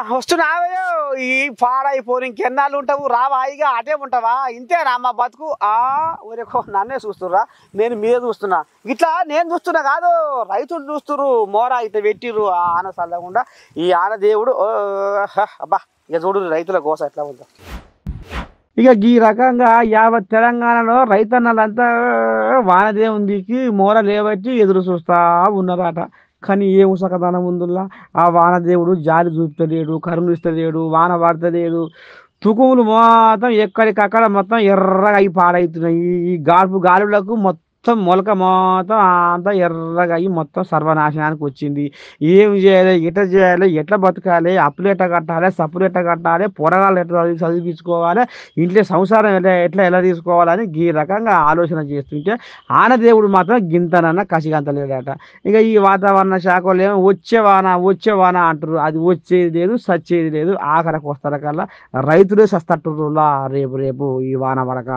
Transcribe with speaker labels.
Speaker 1: వస్తున్నావయ్యో ఈ పాడైపోని ఇంకెన్నాళ్ళు ఉంటావు రావా ఇక అటే ఉంటావా ఇంతేనా అమ్మ బతుకు ఊరేకో నన్నే చూస్తుర్రా నేను మీద చూస్తున్నా ఇట్లా నేను చూస్తున్నా కాదు రైతులు చూస్తుర్రు మోరా ఇట్లా పెట్టిర్రు ఆ ఆన చల్లకుండా ఈ ఆన దేవుడు అబ్బా ఇక చూడు రైతుల కోసం ఎట్లా ఉందా ఇక ఈ రకంగా యావత్ తెలంగాణలో రైతన్నలంతా వానదేవునికి మోర లేబట్టి ఎదురు చూస్తా ఉన్నారట కానీ ఏం సకదనం ఉందిలా ఆ వానదేవుడు జాలి చూపుతలేడు కరుణిస్తలేడు వాన పడతలేడు తుకుములు మొత్తం ఎక్కడికక్కడ మొత్తం ఎర్రగా అయి పాడవుతున్నాయి ఈ గాలులకు మొత్తం మొలక మొత్తం అంతా ఎర్రగా అయ్యి మొత్తం సర్వనాశనానికి వచ్చింది ఏం చేయాలి ఎట్లా చేయాలి ఎట్లా బతకాలి అప్పులు ఎట్లా కట్టాలి సప్పులు ఎట్లా కట్టాలి పొరగాళ్ళు ఎట్లా చదివించుకోవాలి ఇంట్లో సంసారం ఎలా తీసుకోవాలని ఈ రకంగా ఆలోచన చేస్తుంటే ఆనదేవుడు మాత్రం గింతనన్న కసిగంతలేడట ఇక ఈ వాతావరణ శాఖలు ఏమో వచ్చే వాన అంటారు అది వచ్చేది లేదు సచ్చేది లేదు ఆఖరికి వస్తారు కల్లా రైతులే సస్తట్టులా రేపు ఈ వాన పడక